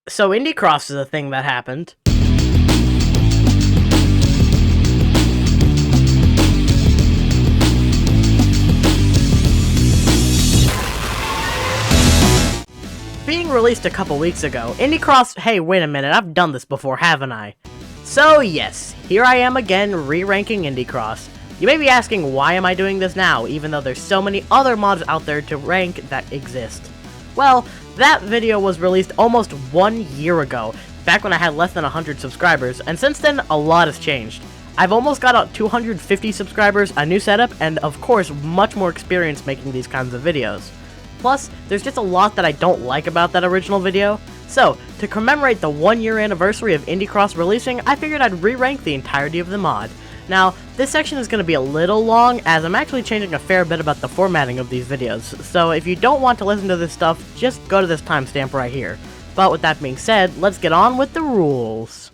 So Indie Cross is a thing that happened. Being released a couple weeks ago, Indie Cross— hey, wait a minute, I've done this before, haven't I? So yes, here I am again, re-ranking Indie Cross. You may be asking, why am I doing this now, even though there's so many other mods out there to rank that exist? Well, that video was released almost 1 year ago, back when I had less than 100 subscribers, and since then, a lot has changed. I've almost got out 250 subscribers, a new setup, and of course, much more experience making these kinds of videos. Plus, there's just a lot that I don't like about that original video. So, to commemorate the 1 year anniversary of Indie Cross releasing, I figured I'd re-rank the entirety of the mod. Now, this section is going to be a little long, as I'm actually changing a fair bit about the formatting of these videos, so if you don't want to listen to this stuff, just go to this timestamp right here. But with that being said, let's get on with the rules.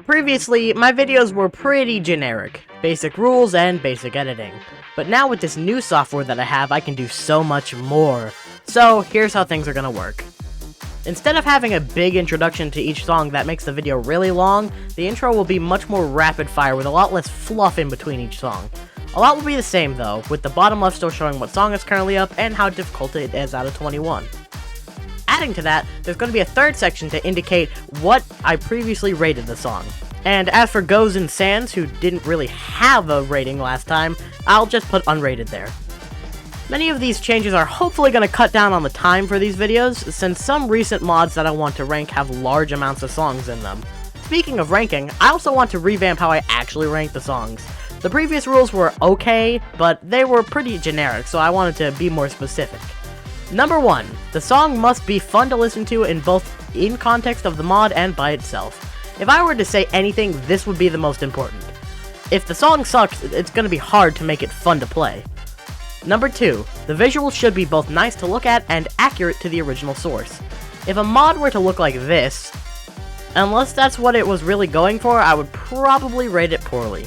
Previously, my videos were pretty generic, basic rules and basic editing. But now with this new software that I have, I can do so much more. So, here's how things are gonna work. Instead of having a big introduction to each song that makes the video really long, the intro will be much more rapid fire with a lot less fluff in between each song. A lot will be the same though, with the bottom left still showing what song is currently up and how difficult it is out of 21. Adding to that, there's going to be a third section to indicate what I previously rated the song. And as for Goes and Sans, who didn't really have a rating last time, I'll just put unrated there. Many of these changes are hopefully going to cut down on the time for these videos, since some recent mods that I want to rank have large amounts of songs in them. Speaking of ranking, I also want to revamp how I actually rank the songs. The previous rules were okay, but they were pretty generic, so I wanted to be more specific. Number 1, the song must be fun to listen to in both in context of the mod and by itself. If I were to say anything, this would be the most important. If the song sucks, it's going to be hard to make it fun to play. Number 2, the visuals should be both nice to look at and accurate to the original source. If a mod were to look like this, unless that's what it was really going for, I would probably rate it poorly.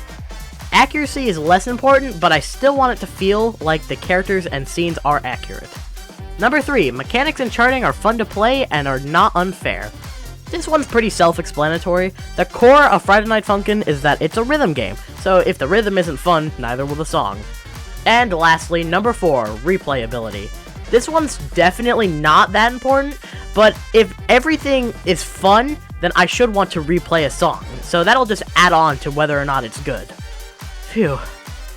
Accuracy is less important, but I still want it to feel like the characters and scenes are accurate. Number 3, mechanics and charting are fun to play and are not unfair. This one's pretty self-explanatory. The core of Friday Night Funkin' is that it's a rhythm game, so if the rhythm isn't fun, neither will the song. And lastly, number 4, replayability. This one's definitely not that important, but if everything is fun, then I should want to replay a song, so that'll just add on to whether or not it's good. Phew,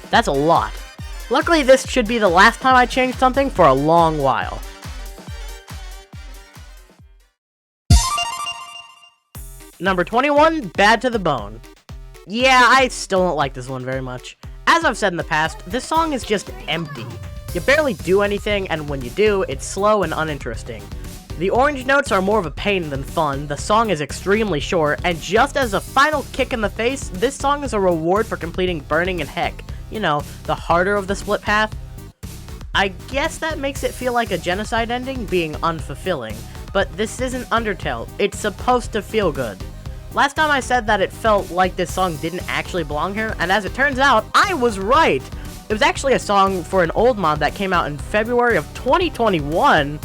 that's a lot. Luckily, this should be the last time I change something for a long while. Number 21, Bad to the Bone. Yeah, I still don't like this one very much. As I've said in the past, this song is just empty. You barely do anything, and when you do, it's slow and uninteresting. The orange notes are more of a pain than fun, the song is extremely short, and just as a final kick in the face, this song is a reward for completing Burning in Heck. You know, the harder of the split path. I guess that makes it feel like a genocide ending being unfulfilling, but this isn't Undertale, it's supposed to feel good. Last time I said that it felt like this song didn't actually belong here, and as it turns out, I was right! It was actually a song for an old mod that came out in February of 2021.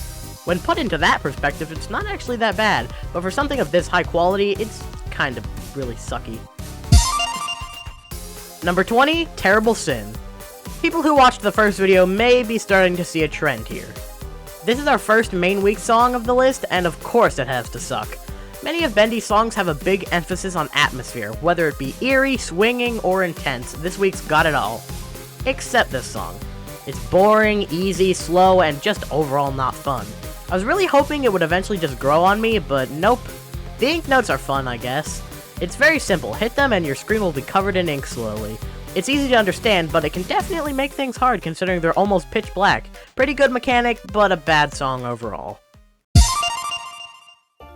When put into that perspective, it's not actually that bad, but for something of this high quality, it's kind of really sucky. Number 20, Terrible Sin. People who watched the first video may be starting to see a trend here. This is our first main week song of the list, and of course it has to suck. Many of Bendy's songs have a big emphasis on atmosphere, whether it be eerie, swinging, or intense. This week's got it all. Except this song. It's boring, easy, slow, and just overall not fun. I was really hoping it would eventually just grow on me, but nope. The ink notes are fun, I guess. It's very simple, hit them and your screen will be covered in ink slowly. It's easy to understand, but it can definitely make things hard considering they're almost pitch black. Pretty good mechanic, but a bad song overall.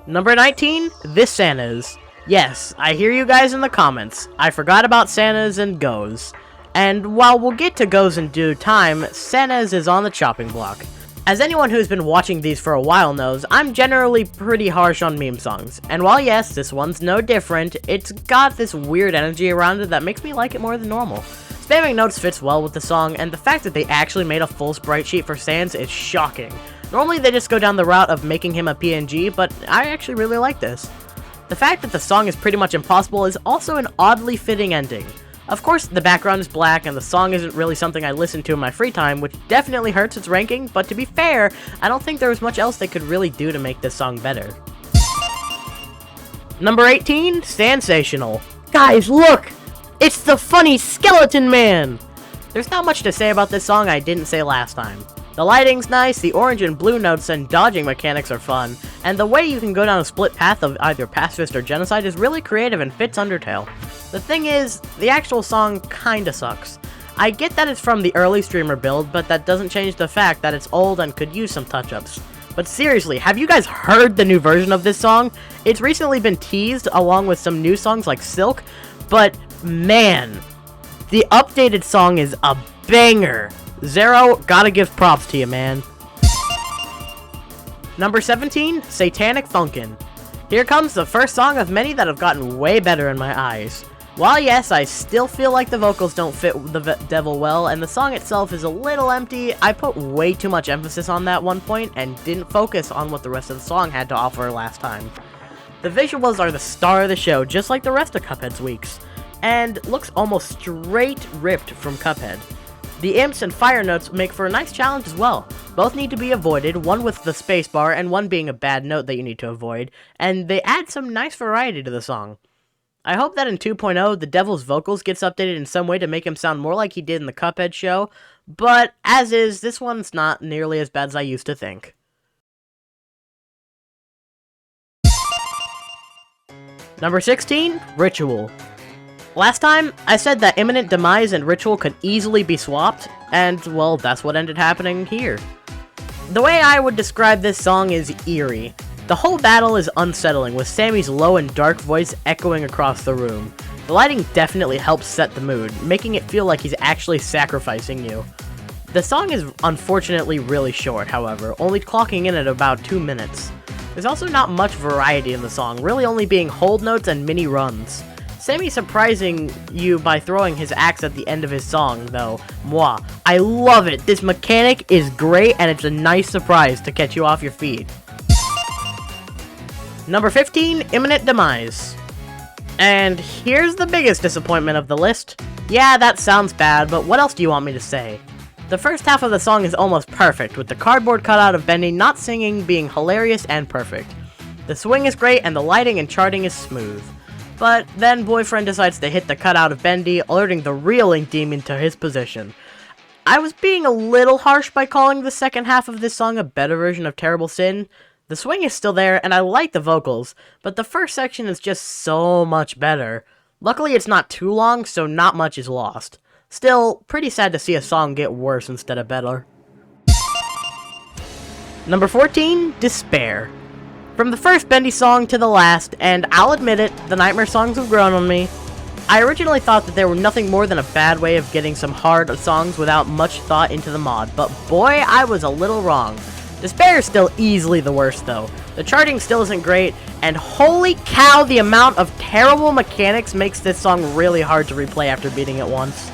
Number 19, This Santa's. Yes, I hear you guys in the comments. I forgot about Santa's and Goes. And while we'll get to Goes in due time, Santa's is on the chopping block. As anyone who's been watching these for a while knows, I'm generally pretty harsh on meme songs, and while yes, this one's no different, it's got this weird energy around it that makes me like it more than normal. Spamming notes fits well with the song, and the fact that they actually made a full sprite sheet for Sans is shocking. Normally they just go down the route of making him a PNG, but I actually really like this. The fact that the song is pretty much impossible is also an oddly fitting ending. Of course, the background is black and the song isn't really something I listen to in my free time, which definitely hurts its ranking, but to be fair, I don't think there was much else they could really do to make this song better. Number 18, Sensational. Guys, look! It's the funny Skeleton Man! There's not much to say about this song I didn't say last time. The lighting's nice, the orange and blue notes and dodging mechanics are fun, and the way you can go down a split path of either pacifist or genocide is really creative and fits Undertale. The thing is, the actual song kinda sucks. I get that it's from the early streamer build, but that doesn't change the fact that it's old and could use some touch-ups. But seriously, have you guys heard the new version of this song? It's recently been teased along with some new songs like Silk, but man, the updated song is a banger. Zero, gotta give props to you, man. Number 17, Satanic Funkin. Here comes the first song of many that have gotten way better in my eyes. While yes, I still feel like the vocals don't fit the devil well, and the song itself is a little empty, I put way too much emphasis on that one point and didn't focus on what the rest of the song had to offer last time. The visuals are the star of the show, just like the rest of Cuphead's weeks, and looks almost straight ripped from Cuphead. The imps and fire notes make for a nice challenge as well. Both need to be avoided, one with the spacebar and one being a bad note that you need to avoid, and they add some nice variety to the song. I hope that in 2.0, the Devil's vocals gets updated in some way to make him sound more like he did in the Cuphead show, but as is, this one's not nearly as bad as I used to think. Number 16, Ritual. Last time, I said that Imminent Demise and Ritual could easily be swapped, and, well, that's what ended happening here. The way I would describe this song is eerie. The whole battle is unsettling, with Sammy's low and dark voice echoing across the room. The lighting definitely helps set the mood, making it feel like he's actually sacrificing you. The song is unfortunately really short, however, only clocking in at about 2 minutes. There's also not much variety in the song, really only being hold notes and mini runs. Sammy surprising you by throwing his axe at the end of his song, though. Mwah. I love it! This mechanic is great, and it's a nice surprise to catch you off your feet. Number 15, Imminent Demise. And here's the biggest disappointment of the list. Yeah, that sounds bad, but what else do you want me to say? The first half of the song is almost perfect, with the cardboard cutout of Bendy not singing being hilarious and perfect. The swing is great, and the lighting and charting is smooth. But then Boyfriend decides to hit the cutout of Bendy, alerting the real Ink Demon to his position. I was being a little harsh by calling the second half of this song a better version of Terrible Sin. The swing is still there, and I like the vocals, but the first section is just so much better. Luckily it's not too long, so not much is lost. Still, pretty sad to see a song get worse instead of better. Number 14, Despair. From the first Bendy song to the last, and I'll admit it, the Nightmare songs have grown on me. I originally thought that they were nothing more than a bad way of getting some hard songs without much thought into the mod, but boy, I was a little wrong. Despair is still easily the worst though. The charting still isn't great, and holy cow, the amount of terrible mechanics makes this song really hard to replay after beating it once.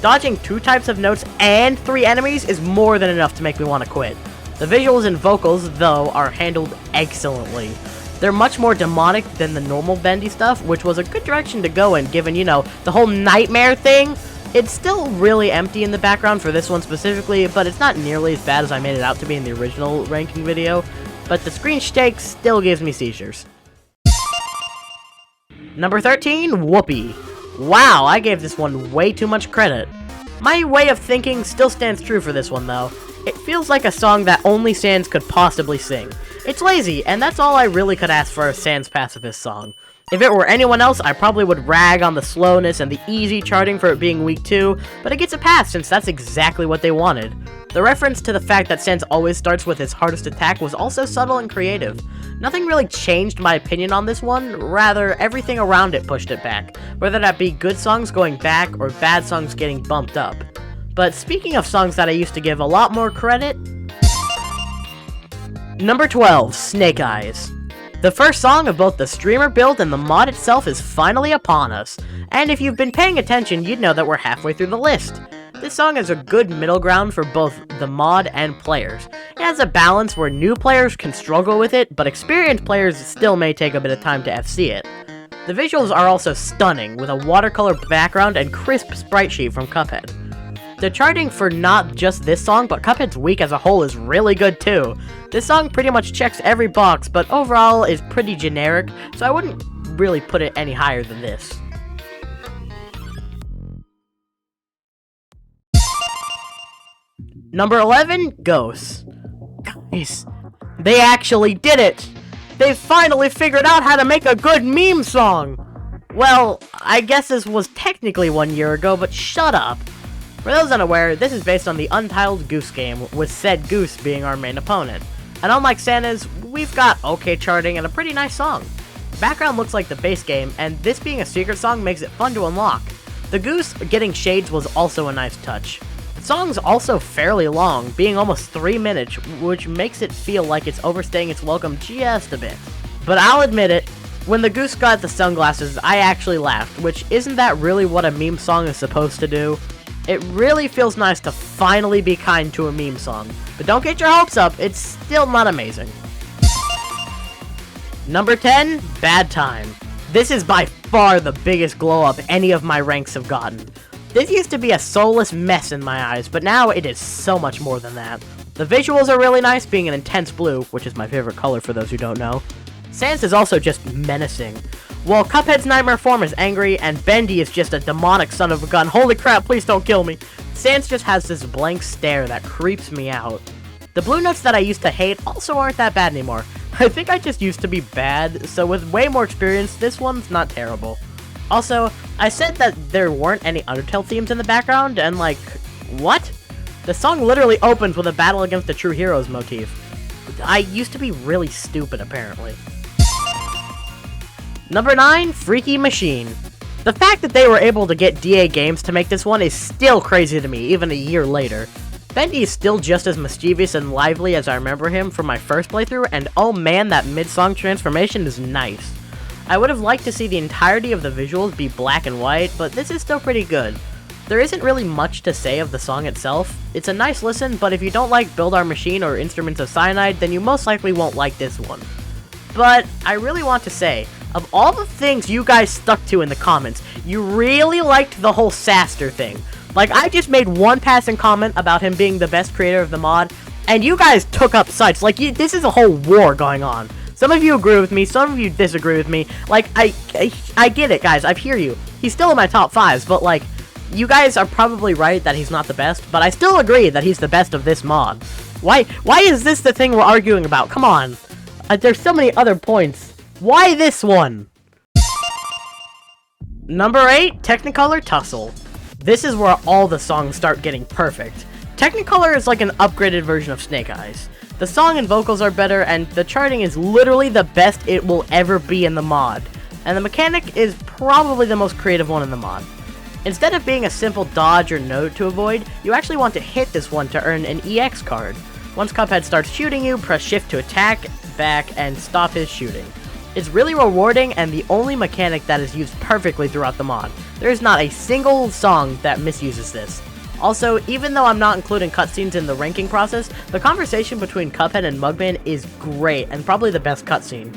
Dodging 2 types of notes and 3 enemies is more than enough to make me want to quit. The visuals and vocals, though, are handled excellently. They're much more demonic than the normal Bendy stuff, which was a good direction to go in given, you know, the whole nightmare thing. It's still really empty in the background for this one specifically, but it's not nearly as bad as I made it out to be in the original ranking video. But the screen shake still gives me seizures. Number 13, Whoopee. Wow, I gave this one way too much credit. My way of thinking still stands true for this one though. It feels like a song that only Sans could possibly sing. It's lazy, and that's all I really could ask for a Sans pacifist song. If it were anyone else, I probably would rag on the slowness and the easy charting for it being weak too, but it gets a pass since that's exactly what they wanted. The reference to the fact that Sans always starts with his hardest attack was also subtle and creative. Nothing really changed my opinion on this one, rather everything around it pushed it back, whether that be good songs going back or bad songs getting bumped up. But speaking of songs that I used to give a lot more credit... Number 12, Snake Eyes. The first song of both the streamer build and the mod itself is finally upon us, and if you've been paying attention, you'd know that we're halfway through the list. This song is a good middle ground for both the mod and players. It has a balance where new players can struggle with it, but experienced players still may take a bit of time to FC it. The visuals are also stunning, with a watercolor background and crisp sprite sheet from Cuphead. The charting for not just this song, but Cuphead's week as a whole is really good too. This song pretty much checks every box, but overall is pretty generic, so I wouldn't really put it any higher than this. Number 11, Ghosts. Guys, they actually did it! They finally figured out how to make a good meme song! Well, I guess this was technically 1 year ago, but shut up. For those unaware, this is based on the Untitled Goose game, with said Goose being our main opponent. And unlike Santa's, we've got okay charting and a pretty nice song. The background looks like the base game, and this being a secret song makes it fun to unlock. The Goose getting shades was also a nice touch. The song's also fairly long, being almost 3 minutes, which makes it feel like it's overstaying its welcome just a bit. But I'll admit it, when the Goose got the sunglasses, I actually laughed, which isn't that really what a meme song is supposed to do? It really feels nice to finally be kind to a meme song, but don't get your hopes up, it's still not amazing. Number 10, Bad Time. This is by far the biggest glow up any of my ranks have gotten. This used to be a soulless mess in my eyes, but now it is so much more than that. The visuals are really nice, being an intense blue, which is my favorite color for those who don't know. Sans is also just menacing. While Cuphead's nightmare form is angry, and Bendy is just a demonic son of a gun. Holy crap, please don't kill me. Sans just has this blank stare that creeps me out. The blue notes that I used to hate also aren't that bad anymore. I think I just used to be bad, so with way more experience, this one's not terrible. Also, I said that there weren't any Undertale themes in the background, and like, what? The song literally opens with a battle against the True Heroes motif. I used to be really stupid, apparently. Number 9, Freaky Machine. The fact that they were able to get DA Games to make this one is still crazy to me, even a year later. Bendy is still just as mischievous and lively as I remember him from my first playthrough, and oh man, that mid-song transformation is nice. I would have liked to see the entirety of the visuals be black and white, but this is still pretty good. There isn't really much to say of the song itself. It's a nice listen, but if you don't like Build Our Machine or Instruments of Cyanide, then you most likely won't like this one. But I really want to say, of all the things you guys stuck to in the comments, you really liked the whole Saster thing. Like, I just made one passing comment about him being the best creator of the mod, and you guys took up sides. Like, this is a whole war going on. Some of you agree with me, some of you disagree with me. Like, I get it, guys, I hear you. He's still in my top 5s, but like, you guys are probably right that he's not the best, but I still agree that he's the best of this mod. Why is this the thing we're arguing about? Come on. There's so many other points. Why this one? Number 8, Technicolor Tussle. This is where all the songs start getting perfect. Technicolor is like an upgraded version of Snake Eyes. The song and vocals are better, and the charting is literally the best it will ever be in the mod. And the mechanic is probably the most creative one in the mod. Instead of being a simple dodge or note to avoid, you actually want to hit this one to earn an EX card. Once Cuphead starts shooting you, press shift to attack, back, and stop his shooting. It's really rewarding and the only mechanic that is used perfectly throughout the mod. There is not a single song that misuses this. Also, even though I'm not including cutscenes in the ranking process, the conversation between Cuphead and Mugman is great and probably the best cutscene.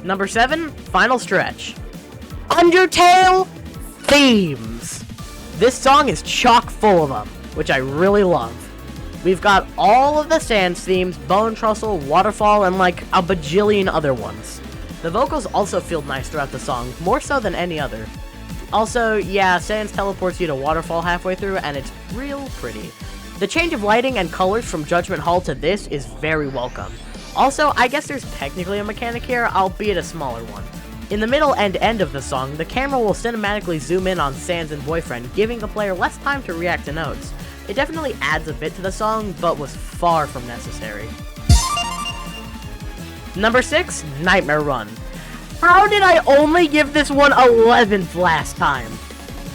Number 7, Final Stretch. Undertale themes. This song is chock full of them, which I really love. We've got all of the Sans themes, Bone Trussle, Waterfall, and like a bajillion other ones. The vocals also feel nice throughout the song, more so than any other. Also, yeah, Sans teleports you to Waterfall halfway through, and it's real pretty. The change of lighting and colors from Judgment Hall to this is very welcome. Also, I guess there's technically a mechanic here, albeit a smaller one. In the middle and end of the song, the camera will cinematically zoom in on Sans and Boyfriend, giving the player less time to react to notes. It definitely adds a bit to the song, but was far from necessary. Number 6, Nightmare Run. How did I only give this one 11th last time?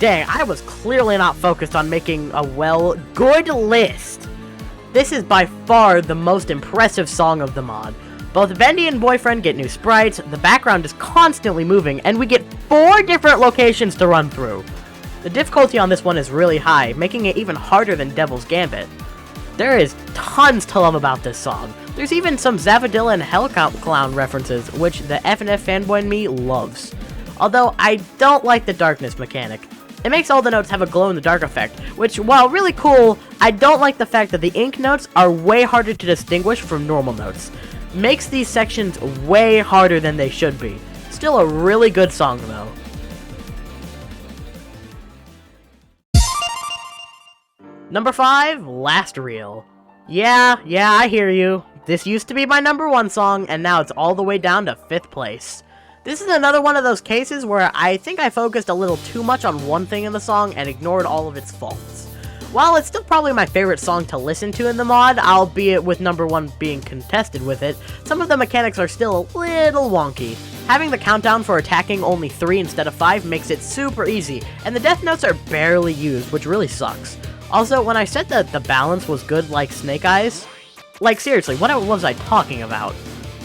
Dang, I was clearly not focused on making a, well, good list. This is by far the most impressive song of the mod. Both Bendy and Boyfriend get new sprites, the background is constantly moving, and we get 4 different locations to run through. The The difficulty on this one is really high, making it even harder than Devil's Gambit. There is tons to love about this song. There's even some Zavadilla and Hellclown references, which the FNF fanboy in me loves. Although, I don't like the darkness mechanic. It makes all the notes have a glow-in-the-dark effect, which, while really cool, I don't like the fact that the ink notes are way harder to distinguish from normal notes. Makes these sections way harder than they should be. Still a really good song, though. Number 5, Last Reel. Yeah, I hear you. This used to be my number 1 song, and now it's all the way down to 5th place. This is another one of those cases where I think I focused a little too much on one thing in the song and ignored all of its faults. While it's still probably my favorite song to listen to in the mod, albeit with number 1 being contested with it, some of the mechanics are still a little wonky. Having the countdown for attacking only 3 instead of 5 makes it super easy, and the death notes are barely used, which really sucks. Also, when I said that the balance was good like Snake Eyes, like seriously, what was I talking about?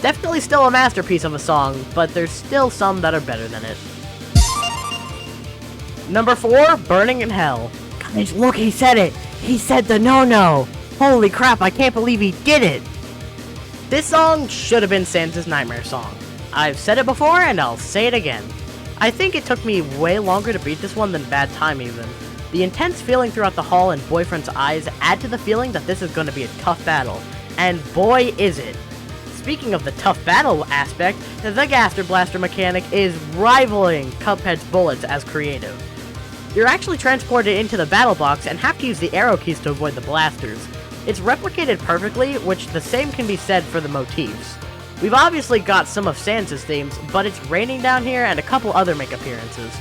Definitely still a masterpiece of a song, but there's still some that are better than it. Number 4, Burning in Hell. Guys, look, he said it! He said the no-no! Holy crap, I can't believe he did it! This song should have been Sans' Nightmare song. I've said it before, and I'll say it again. I think it took me way longer to beat this one than Bad Time even. The intense feeling throughout the hall and Boyfriend's eyes add to the feeling that this is going to be a tough battle. And boy is it! Speaking of the tough battle aspect, the Gaster Blaster mechanic is rivaling Cuphead's bullets as creative. You're actually transported into the battle box and have to use the arrow keys to avoid the blasters. It's replicated perfectly, which the same can be said for the motifs. We've obviously got some of Sans' themes, but it's raining down here and a couple other make appearances.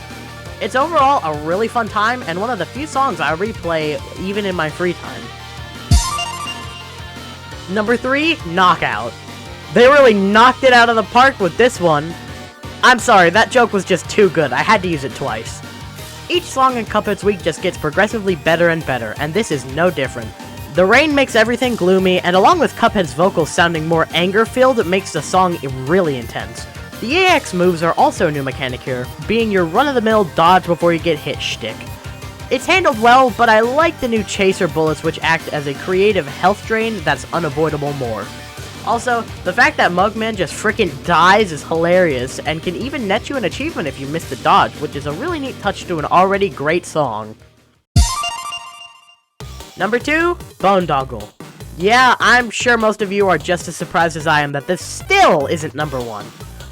It's overall a really fun time, and one of the few songs I replay even in my free time. Number 3, Knockout. They really knocked it out of the park with this one. I'm sorry, that joke was just too good, I had to use it twice. Each song in Cuphead's Week just gets progressively better and better, and this is no different. The rain makes everything gloomy, and along with Cuphead's vocals sounding more anger-filled, it makes the song really intense. The AX moves are also a new mechanic here, being your run-of-the-mill dodge before you get hit shtick. It's handled well, but I like the new chaser bullets which act as a creative health drain that's unavoidable more. Also, the fact that Mugman just frickin' dies is hilarious, and can even net you an achievement if you miss the dodge, which is a really neat touch to an already great song. Number 2, Boondoggle. Yeah, I'm sure most of you are just as surprised as I am that this still isn't number 1.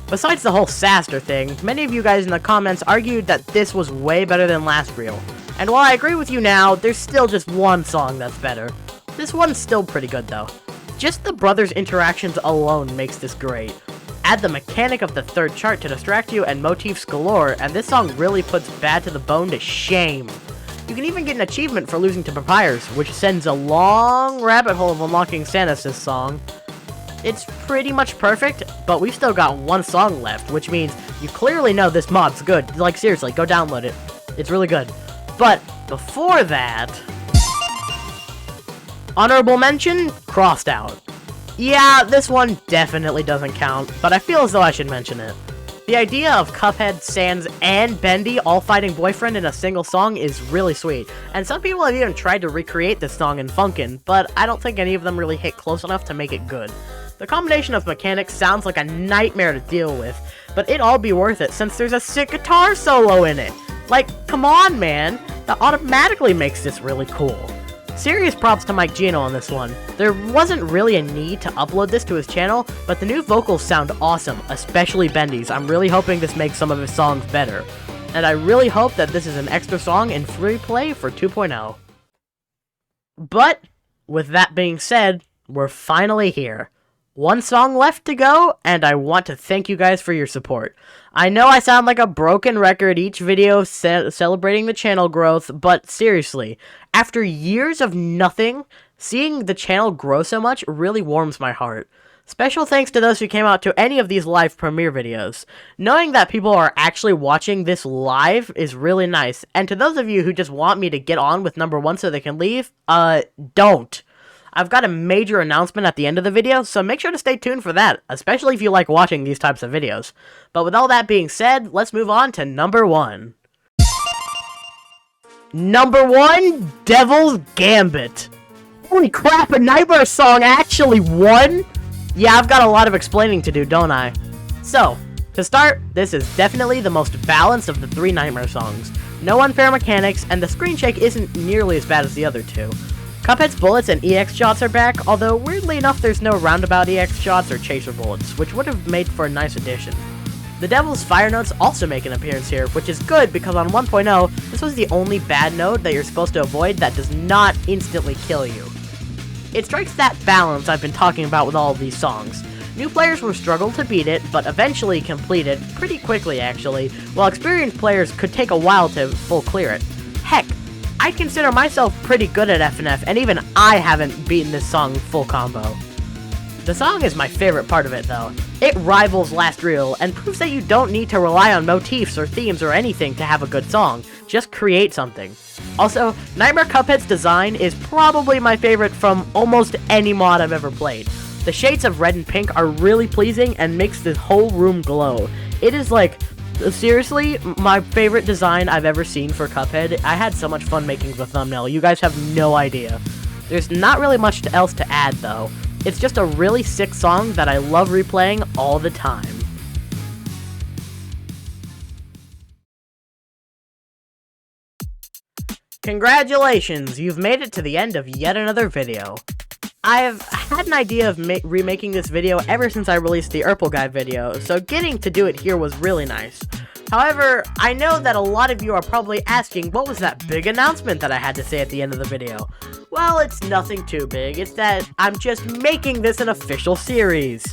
Besides the whole Saster thing, many of you guys in the comments argued that this was way better than Last Reel. And while I agree with you now, there's still just one song that's better. This one's still pretty good though. Just the brothers' interactions alone makes this great. Add the mechanic of the third chart to distract you and motifs galore, and this song really puts Bad to the Bone to shame. You can even get an achievement for losing to Papyrus, which sends a long rabbit hole of unlocking Samus' song. It's pretty much perfect, but we've still got one song left, which means you clearly know this mod's good. Like, seriously, go download it. It's really good. But before that... Honorable mention, Crossed Out. Yeah, this one definitely doesn't count, but I feel as though I should mention it. The idea of Cuphead, Sans, and Bendy all fighting Boyfriend in a single song is really sweet, and some people have even tried to recreate this song in Funkin, but I don't think any of them really hit close enough to make it good. The combination of mechanics sounds like a nightmare to deal with, but it'd all be worth it since there's a sick guitar solo in it. Like, come on, man, that automatically makes this really cool. Serious props to Mike Gino on this one. There wasn't really a need to upload this to his channel, but the new vocals sound awesome, especially Bendy's. I'm really hoping this makes some of his songs better. And I really hope that this is an extra song in free play for 2.0. But, with that being said, we're finally here. One song left to go, and I want to thank you guys for your support. I know I sound like a broken record each video celebrating the channel growth, but seriously, after years of nothing, seeing the channel grow so much really warms my heart. Special thanks to those who came out to any of these live premiere videos. Knowing that people are actually watching this live is really nice, and to those of you who just want me to get on with number 1 so they can leave, don't. I've got a major announcement at the end of the video, so make sure to stay tuned for that, especially if you like watching these types of videos. But with all that being said, let's move on to number 1. Number 1, Devil's Gambit. Holy crap, a Nightmare song actually won? Yeah, I've got a lot of explaining to do, don't I? So, to start, this is definitely the most balanced of the 3 Nightmare songs. No unfair mechanics, and the screen shake isn't nearly as bad as the other 2. Cuphead's bullets and EX shots are back, although weirdly enough there's no roundabout EX shots or chaser bullets, which would have made for a nice addition. The Devil's Fire notes also make an appearance here, which is good because on 1.0, this was the only bad note that you're supposed to avoid that does not instantly kill you. It strikes that balance I've been talking about with all of these songs. New players will struggle to beat it, but eventually complete it, pretty quickly actually, while experienced players could take a while to full clear it. Heck, I consider myself pretty good at FNF, and even I haven't beaten this song full combo. The song is my favorite part of it though. It rivals Last Reel, and proves that you don't need to rely on motifs or themes or anything to have a good song, just create something. Also, Nightmare Cuphead's design is probably my favorite from almost any mod I've ever played. The shades of red and pink are really pleasing and makes the whole room glow. It is like, seriously, my favorite design I've ever seen for Cuphead. I had so much fun making the thumbnail, you guys have no idea. There's not really much else to add though. It's just a really sick song that I love replaying all the time. Congratulations, you've made it to the end of yet another video. I've had an idea of remaking this video ever since I released the Urple Guy video, so getting to do it here was really nice. However, I know that a lot of you are probably asking what was that big announcement that I had to say at the end of the video. Well, it's nothing too big, it's that I'm just making this an official series.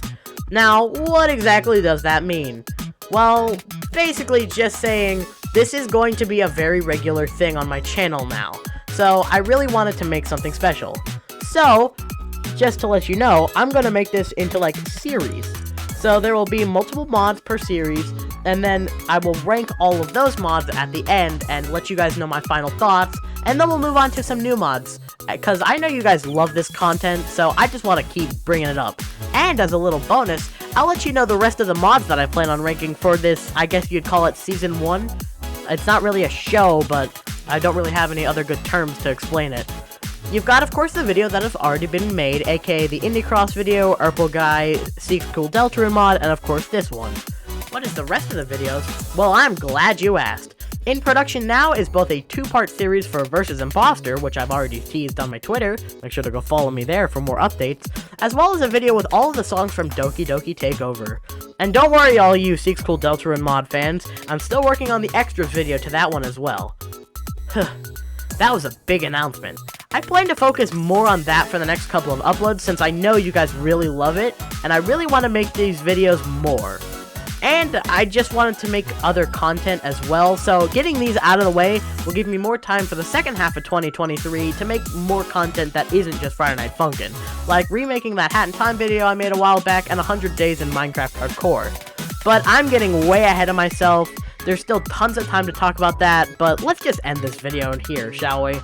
Now, what exactly does that mean? Well, basically just saying this is going to be a very regular thing on my channel now, so I really wanted to make something special. So, just to let you know, I'm going to make this into like a series. So there will be multiple mods per series, and then I will rank all of those mods at the end and let you guys know my final thoughts, and then we'll move on to some new mods, because I know you guys love this content, so I just want to keep bringing it up. And as a little bonus, I'll let you know the rest of the mods that I plan on ranking for this, I guess you'd call it Season 1. It's not really a show, but I don't really have any other good terms to explain it. You've got, of course, the video that has already been made, aka the Indie Cross video, Urple Guy, Seeks Cool Deltarune mod, and of course this one. What is the rest of the videos? Well, I'm glad you asked. In production now is both a 2-part series for Versus Imposter, which I've already teased on my Twitter, make sure to go follow me there for more updates, as well as a video with all of the songs from Doki Doki Takeover. And don't worry all you Seeks Cool Deltarune mod fans, I'm still working on the extras video to that one as well. That was a big announcement. I plan to focus more on that for the next couple of uploads since I know you guys really love it, and I really want to make these videos more. And I just wanted to make other content as well, so getting these out of the way will give me more time for the second half of 2023 to make more content that isn't just Friday Night Funkin', like remaking that Hat in Time video I made a while back and 100 Days in Minecraft Hardcore. But I'm getting way ahead of myself. There's still tons of time to talk about that, but let's just end this video here, shall we?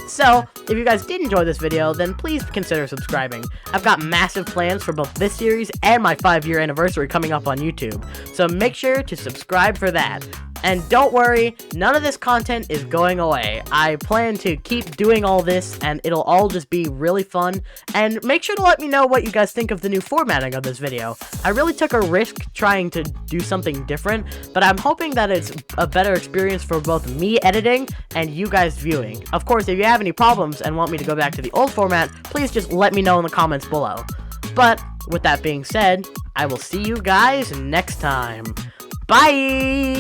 So, if you guys did enjoy this video, then please consider subscribing. I've got massive plans for both this series and my 5-year anniversary coming up on YouTube, so make sure to subscribe for that. And don't worry, none of this content is going away. I plan to keep doing all this, and it'll all just be really fun. And make sure to let me know what you guys think of the new formatting of this video. I really took a risk trying to do something different, but I'm hoping that it's a better experience for both me editing and you guys viewing. Of course, if you have any problems and want me to go back to the old format, please just let me know in the comments below. But, with that being said, I will see you guys next time. Bye!